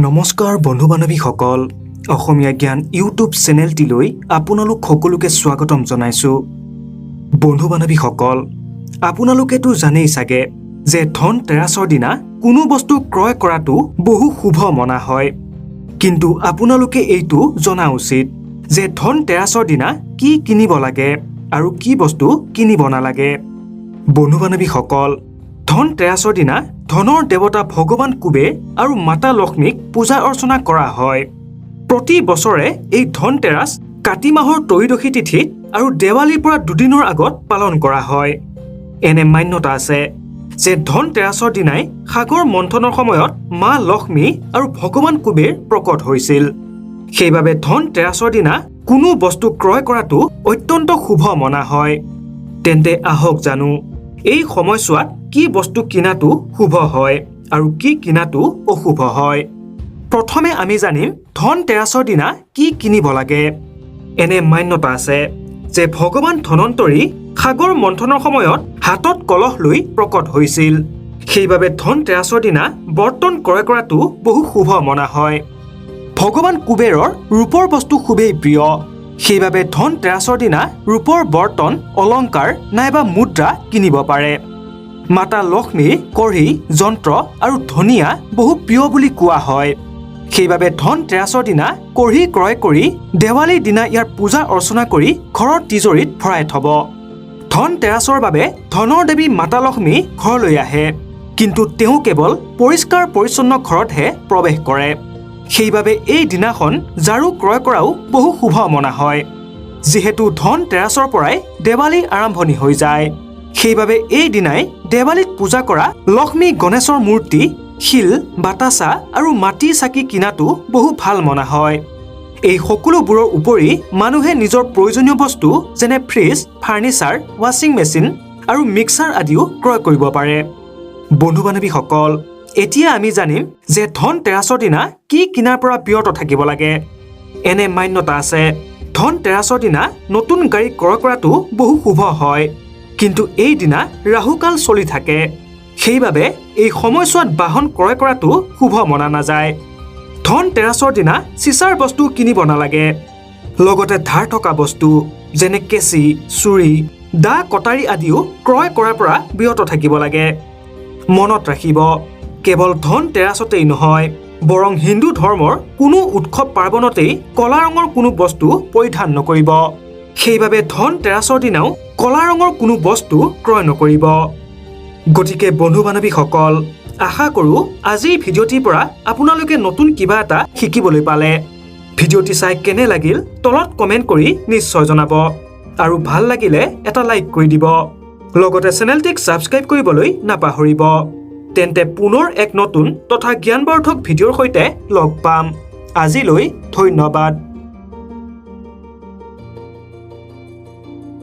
নমস্কাৰ বন্ধু বান্ধৱীসকল অসমীয়া জ্ঞান ইউটিউব চেনেলটিলৈ আপোনালোক সকলোকে স্বাগতম জনাইছো। বন্ধু বান্ধৱীসকল আপোনালোকেতো জানেই চাগে যে ধনতেৰাছৰ দিনা কোনো বস্তু ক্ৰয় কৰাটো বহু শুভ মনা হয়, কিন্তু আপোনালোকে এইটো জনা উচিত যে ধনতেৰাছৰ দিনা কি কিনিব লাগে আৰু কি বস্তু কিনিব নালাগে। বন্ধু বান্ধৱীসকল ধনতেৰাছৰ দিনা ধনৰ দেৱতা ভগৱান কুবেৰ আৰু মাতা লক্ষ্মীক পূজা অৰ্চনা কৰা হয়। প্ৰতি বছৰে এই ধনতেৰাছ কাতি মাহৰ ত্ৰয়োদশী তিথিত আৰু দেৱালীৰ পৰা দুদিনৰ আগত পালন কৰা হয়। এনে মান্যতা আছে যে ধনতেৰাছৰ দিনাই সাগৰ মন্থনৰ সময়ত মা লক্ষ্মী আৰু ভগৱান কুবেৰ প্ৰকট হৈছিল। সেইবাবে ধনতেৰাছৰ দিনা কোনো বস্তু ক্ৰয় কৰাটো অত্যন্ত শুভ মনা হয়। তেন্তে আহক জানো এই সময়ছোৱাত কি বস্তু কিনাটো শুভ হয় আৰু কি কিনাটো অশুভ হয়। প্ৰথমে আমি জানিম ধনতেৰাছৰ দিনা কি কিনিব লাগে। এনে মান্যতা আছে যে ভগৱান ধনন্তৰী সাগৰ মন্থনৰ সময়ত হাতত কলহ লৈ প্ৰকট হৈছিল। সেইবাবে ধনতেৰাছৰ দিনা বৰ্তন ক্ৰয় কৰাটো বহু শুভ মনা হয়। ভগৱান কুবেৰৰ ৰূপৰ বস্তু খুবেই প্ৰিয়। সেইবাবে ধনতেৰাছৰ দিনা ৰূপৰ বৰ্তন, অলংকাৰ নাইবা মুদ্ৰা কিনিব পাৰে। মাতা লক্ষ্মীৰ কঢ়ি, যন্ত্ৰ আৰু ধনিয়া বহু প্ৰিয় বুলি কোৱা হয়। সেইবাবে ধনতেৰাছৰ দিনা কঢ়ি ক্ৰয় কৰি দেৱালীৰ দিনা ইয়াৰ পূজা অৰ্চনা কৰি ঘৰৰ তিজোৰিত ভৰাই থব। ধনতেৰাছৰ বাবে ধনৰ দেৱী মাতা লক্ষ্মী ঘৰলৈ আহে, কিন্তু তেওঁ কেৱল পৰিষ্কাৰ পৰিচ্ছন্ন ঘৰতহে প্ৰৱেশ কৰে। সেইবাবে এই দিনাখন ঝাৰু ক্ৰয় কৰাও বহু শুভ মনা হয়, যিহেতু ধনতেৰাছৰ পৰাই দেৱালী আৰম্ভণি হৈ যায়। সেইবাবে এই দিনাই দেৱালীত পূজা কৰা লক্ষ্মী গণেশৰ মূৰ্তি, শিল, বাতাচা আৰু মাটিৰ চাকি কিনাটো বহু ভাল মনা হয়। এই সকলোবোৰৰ উপৰি মানুহে নিজৰ প্ৰয়োজনীয় বস্তু যেনে ফ্ৰিজ, ফাৰ্নিচাৰ, ৱাশ্বিং মেচিন আৰু মিক্সাৰ আদিও ক্ৰয় কৰিব পাৰে। বন্ধু বান্ধৱীসকল এতিয়া আমি জানিম যে ধনতেৰাছৰ দিনা কি কিনাৰ পৰা বিৰত থাকিব লাগে। এনে মান্যতা আছে ধনতেৰাছৰ দিনা নতুন গাড়ী ক্ৰয় কৰাটো বহু শুভ হয়, কিন্তু এই দিনা ৰাহুকাল চলি থাকে। সেইবাবে এই সময়ছোৱাত বাহন ক্ৰয় কৰাটো শুভ মনা নাযায়। ধনতেৰাছৰ দিনা চিচাৰ বস্তু কিনিব নালাগে। লগতে ধাৰ থকা বস্তু যেনে কেঁচি, চুৰি, দা, কটাৰী আদিও ক্ৰয় কৰাৰ পৰা বিৰত থাকিব লাগে। মনত ৰাখিব কেৱল ধনতেৰাছতেই নহয়, বৰং হিন্দু ধৰ্মৰ কোনো উৎসৱ পাৰ্বণতেই কলা ৰঙৰ কোনো বস্তু পৰিধান নকৰিব। সেইবাবে ধনতেৰাছৰ দিনাও কলা ৰঙৰ কোনো বস্তু ক্ৰয় নকৰিব। গতিকে বন্ধু বান্ধৱীসকল আশা কৰোঁ আজিৰ ভিডিঅ'টিৰ পৰা আপোনালোকে নতুন কিবা এটা শিকিবলৈ পালে। ভিডিঅ'টি চাই কেনে লাগিল তলত কমেণ্ট কৰি নিশ্চয় জনাব আৰু ভাল লাগিলে এটা লাইক কৰি দিব। লগতে চেনেলটিক ছাবস্ক্ৰাইব কৰিবলৈ নাপাহৰিব। তেন্তে পুনৰ এক নতুন তথা জ্ঞানবৰ্ধক ভিডিঅ'ৰ সৈতে লগ পাম। আজিলৈ ধন্যবাদ।